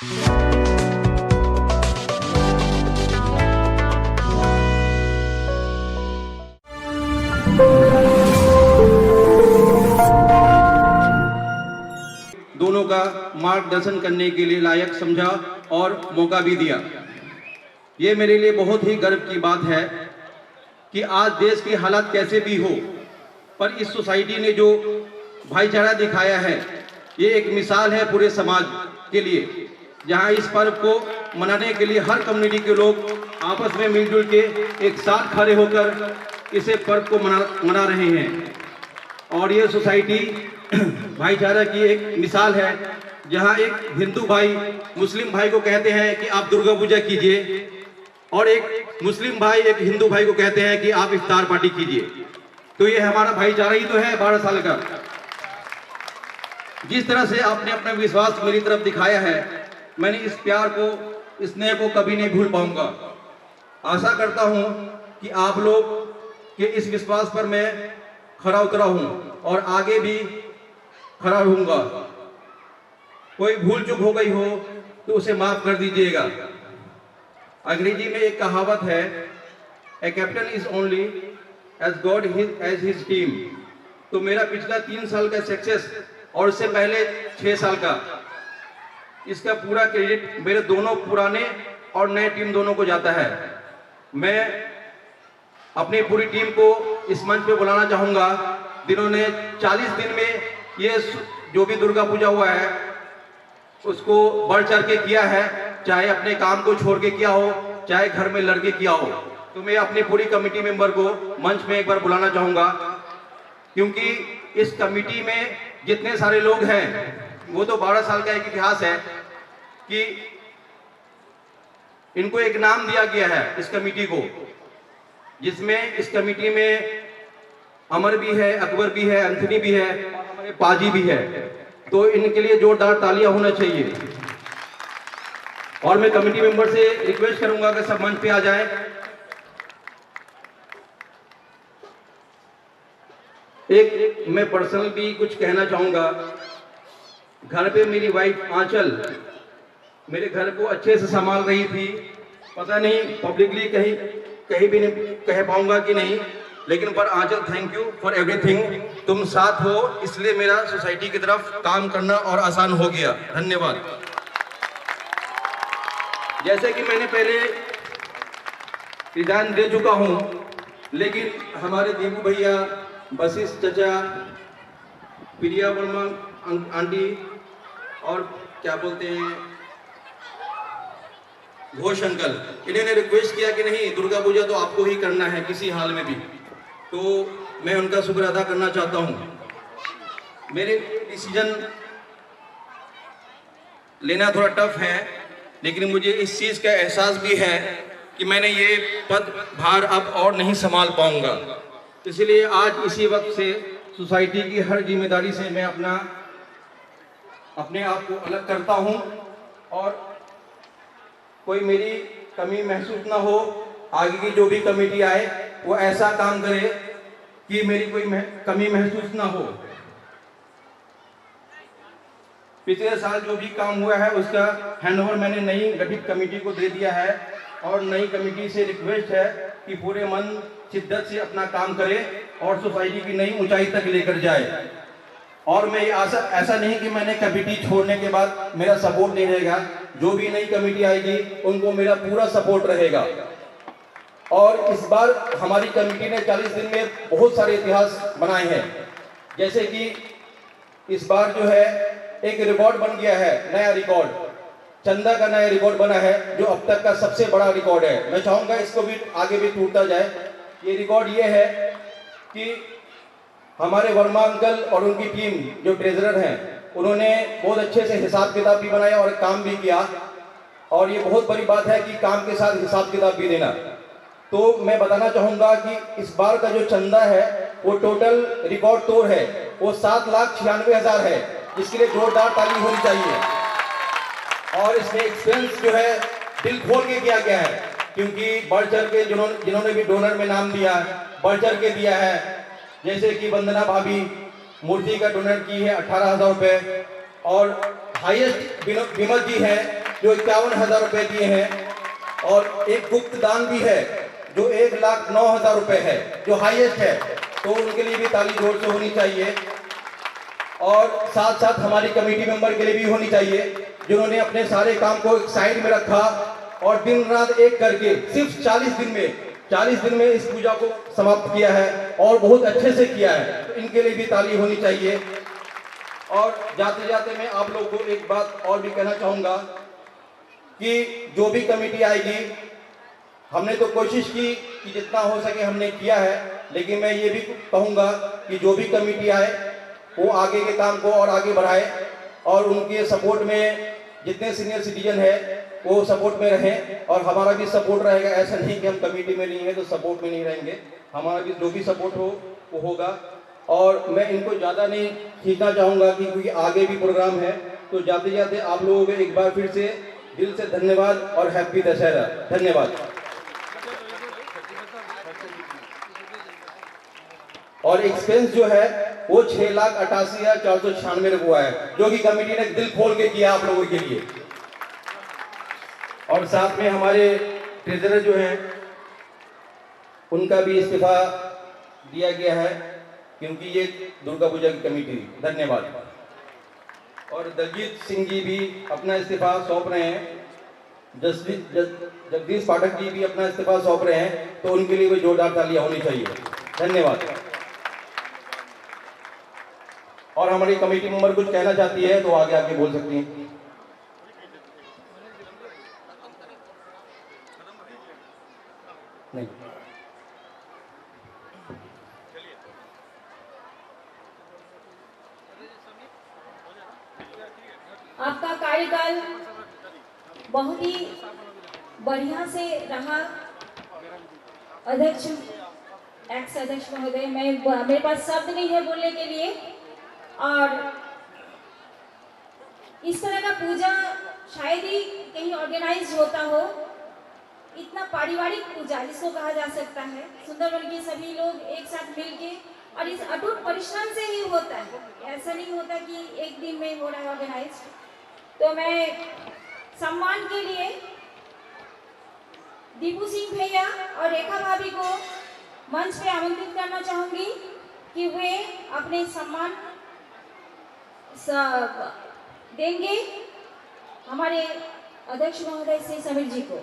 दोनों का मार्गदर्शन करने के लिए लायक समझा और मौका भी दिया। ये मेरे लिए बहुत ही गर्व की बात है कि आज देश की हालत कैसे भी हो, पर इस सोसाइटी ने जो भाईचारा दिखाया है, ये एक मिसाल है पूरे समाज के लिए, जहां इस पर्व को मनाने के लिए हर कम्युनिटी के लोग आपस में मिलजुल के एक साथ खड़े होकर इसे पर्व को मना रहे हैं। और ये सोसाइटी भाईचारा की एक मिसाल है, जहां एक हिंदू भाई मुस्लिम भाई को कहते हैं कि आप दुर्गा पूजा कीजिए, और एक मुस्लिम भाई एक हिंदू भाई को कहते हैं कि आप इफ्तार पार्टी कीजिए। तो ये हमारा भाईचारा ही तो है 12 साल का। जिस तरह से आपने अपना विश्वास मेरी तरफ दिखाया है, मैंने इस प्यार को, स्नेह को कभी नहीं भूल पाऊंगा। आशा करता हूं कि आप लोग के इस विश्वास पर मैं खरा उतरा हूं और आगे भी खड़ा रहूंगा। कोई भूल चूक हो गई हो तो उसे माफ कर दीजिएगा। अंग्रेजी में एक कहावत है, a captain is only as good as his team. तो मेरा पिछला 3 साल का सक्सेस और इससे पहले 6 साल का, इसका पूरा क्रेडिट मेरे दोनों पुराने और नए टीम दोनों को जाता है। मैं अपनी पूरी टीम को इस मंच पे बुलाना चाहूंगा, जिन्होंने 40 दिन में ये जो भी दुर्गा पूजा हुआ है उसको बढ़ चढ़ के किया है, चाहे अपने काम को छोड़ के किया हो, चाहे घर में लड़के किया हो। तो मैं अपनी पूरी कमेटी मेंबर को मंच में एक बार बुलाना चाहूंगा, क्योंकि इस कमेटी में जितने सारे लोग हैं वो तो 12 साल का एक इतिहास है कि इनको एक नाम दिया गया है इस कमेटी को, जिसमें इस कमेटी में अमर भी है, अकबर भी है, एंथनी भी है और हमारे पाजी भी है। तो इनके लिए जोरदार तालियां होना चाहिए। और मैं कमेटी मेंबर से रिक्वेस्ट करूंगा कि सब मंच पे आ जाएं। एक मैं पर्सनल भी कुछ कहना चाहूंगा। घर पे मेरी वाइफ आंचल मेरे घर को अच्छे से संभाल रही थी। पता नहीं पब्लिकली कहीं भी नहीं कह पाऊंगा कि नहीं, लेकिन पर आंचल, थैंक यू फॉर एवरीथिंग। तुम साथ हो, इसलिए मेरा सोसाइटी की तरफ काम करना और आसान हो गया। धन्यवाद। जैसे कि मैंने पहले रिजाइन दे चुका हूं, लेकिन हमारे दीपू भैया, वशिष्ठ चचा, प्रिया वर्मा आंटी और क्या बोलते हैं घोष अंकल, इन्होंने रिक्वेस्ट किया कि नहीं दुर्गा पूजा तो आपको ही करना है किसी हाल में भी। तो मैं उनका शुक्र अदा करना चाहता हूं। मेरे डिसीजन लेना थोड़ा टफ है, लेकिन मुझे इस चीज का एहसास भी है कि मैंने ये पद भार अब और नहीं संभाल पाऊंगा। इसलिए आज इसी वक्त से सोसाइटी की हर जिम्मेदारी से मैं अपने आप को अलग करता हूं, और कोई मेरी कमी महसूस ना हो। आगे की जो भी कमेटी आए वो ऐसा काम करे कि मेरी कोई कमी महसूस ना हो। पिछले साल जो भी काम हुआ है उसका हैंडओवर मैंने नई गठित कमेटी को दे दिया है, और नई कमेटी से रिक्वेस्ट है कि पूरे मन शिद्दत से अपना काम करे और सोसाइटी की नई ऊंचाई तक लेकर जाए। और मैं ऐसा नहीं कि मैंने कमेटी छोड़ने के बाद मेरा सपोर्ट नहीं रहेगा। जो भी नई कमेटी आएगी उनको मेरा पूरा सपोर्ट रहेगा। और इस बार हमारी कमेटी ने 40 दिन में बहुत सारे इतिहास बनाए हैं। जैसे कि इस बार जो है एक रिकॉर्ड बन गया है, नया रिकॉर्ड, चंदा का नया रिकॉर्ड बना है, जो अब तक का सबसे बड़ा रिकॉर्ड है। मैं चाहूंगा इसको भी आगे भी टूटता जाए। ये रिकॉर्ड ये है कि हमारे वर्मा अंकल और उनकी टीम जो ट्रेजरर हैं, उन्होंने बहुत अच्छे से हिसाब किताब भी बनाया और काम भी किया। और ये बहुत बड़ी बात है कि काम के साथ हिसाब किताब भी देना। तो मैं बताना चाहूंगा कि इस बार का जो चंदा है वो टोटल रिकॉर्ड तोड़ है, वो 7,96,000 है, जिसके लिए जोरदार ताली होनी चाहिए। और इसमें एक्सपेंस जो है दिल खोल के किया गया है, क्योंकि बढ़ चढ़ के जिन्होंने भी डोनर में नाम दिया, बढ़ चढ़ के दिया है। जैसे कि वंदना भाभी मूर्ति का डोनेट की है 18,000 रुपए, और हाईएस्ट विमल जी है जो 51,000 रुपए दिए हैं, और एक गुप्त दान भी है जो 1,09,000 रुपए है, जो हाईएस्ट है, तो उनके लिए भी ताली जोर से होनी चाहिए। और साथ साथ हमारी कमेटी मेंबर के लिए भी होनी चाहिए, जिन्होंने अपने सारे काम को एक साइड में रखा और दिन रात एक करके सिर्फ 40 दिन में इस पूजा को समाप्त किया है और बहुत अच्छे से किया है, तो इनके लिए भी ताली होनी चाहिए। और जाते जाते मैं आप लोगों को एक बात और भी कहना चाहूँगा कि जो भी कमेटी आएगी, हमने तो कोशिश की कि जितना हो सके हमने किया है, लेकिन मैं ये भी कहूँगा कि जो भी कमेटी आए वो आगे के काम को और आगे बढ़ाए और उनके सपोर्ट में जितने सीनियर सिटीजन है वो सपोर्ट में रहें और हमारा भी सपोर्ट रहेगा। ऐसा नहीं कि हम कमेटी में नहीं है तो सपोर्ट में नहीं रहेंगे, हमारा भी जो भी सपोर्ट हो वो होगा। और मैं इनको ज़्यादा नहीं खींचना चाहूँगा कि क्योंकि आगे भी प्रोग्राम है, तो जाते जाते आप लोगों को एक बार फिर से दिल से धन्यवाद और हैप्पी दशहरा। धन्यवाद। और एक्सपेंस जो है वो 6,88,496 हुआ है, जो कि कमेटी ने दिल खोल के किया आप लोगों के लिए। और साथ में हमारे ट्रेजरर जो हैं उनका भी इस्तीफा दिया गया है, क्योंकि ये दुर्गा पूजा की कमेटी। धन्यवाद। और दलजीत सिंह जी भी अपना इस्तीफा सौंप रहे हैं, जगदीश पाठक जी भी अपना इस्तीफा सौंप रहे हैं, तो उनके लिए भी जोरदार तालियां होनी चाहिए। धन्यवाद। और हमारी कमेटी मेंबर कुछ कहना चाहती है तो आगे आके बोल सकती हैं। नहीं, आपका कार्यकाल बहुत ही बढ़िया से रहा। अध्यक्ष, एक्स अध्यक्ष महोदय, मेरे पास शब्द नहीं है बोलने के लिए। और इस तरह का पूजा शायद ही कहीं ऑर्गेनाइज होता हो, इतना पारिवारिक पूजा जिसको कहा जा सकता है। सुंदरवन के सभी लोग एक साथ मिलके और इस अटूट परिश्रम से ही होता है, ऐसा नहीं होता कि एक दिन में हो रहा है ऑर्गेनाइज। तो मैं सम्मान के लिए दीपू सिंह भैया और रेखा भाभी को मंच पे आमंत्रित करना चाहूंगी कि वे अपने सम्मान देंगे हमारे अध्यक्ष महोदय श्री समीर जी को।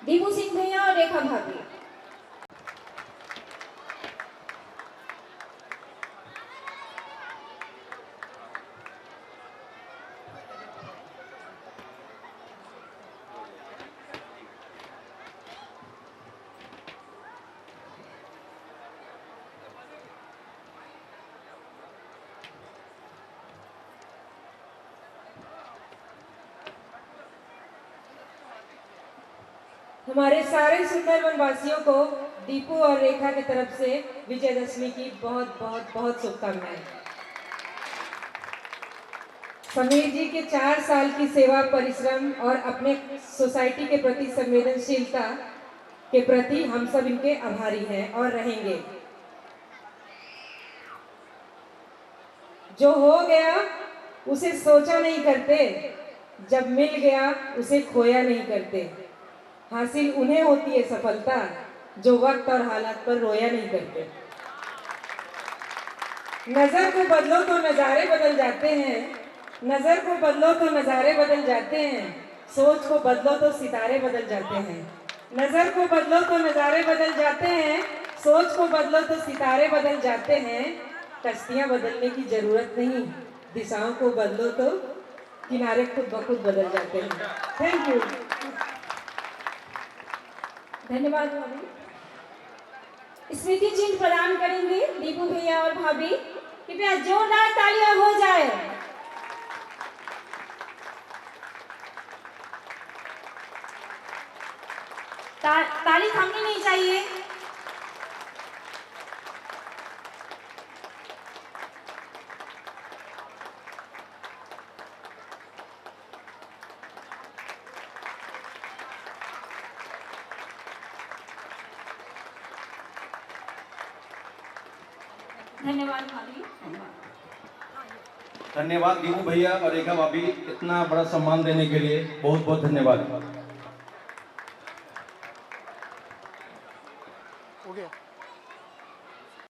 दीपू सिंह भैया और रेखा भाभी। हमारे सारे सुंदरवन वासियों को दीपू और रेखा की तरफ से विजयदशमी की बहुत बहुत बहुत शुभकामनाएं। समीर जी के 4 साल की सेवा, परिश्रम और अपने सोसाइटी के प्रति संवेदनशीलता के प्रति हम सब इनके आभारी हैं और रहेंगे। जो हो गया उसे सोचा नहीं करते, जब मिल गया उसे खोया नहीं करते। हासिल उन्हें होती है सफलता जो वक्त और हालात पर रोया नहीं करते। नजर को बदलो तो नजारे बदल जाते हैं, नजर को बदलो तो नजारे बदल जाते हैं, सोच को बदलो तो सितारे बदल जाते हैं। नजर को बदलो तो नजारे बदल जाते हैं, सोच को बदलो तो सितारे बदल जाते हैं। कश्तियां बदलने की जरूरत नहीं, दिशाओं को बदलो तो किनारे खुद ब खुद बदल जाते हैं। Thank you. धन्यवाद भाभी। स्मृति चिन्ह प्रदान करेंगे दीपू भैया और भाभी। कृपया जोरदार तालियां हो जाए। ताली थमनी नहीं चाहिए। धन्यवाद भाभी। धन्यवाद। धन्यवाद दीपू भैया और रेखा भाभी, इतना बड़ा सम्मान देने के लिए बहुत बहुत धन्यवाद। हो गया।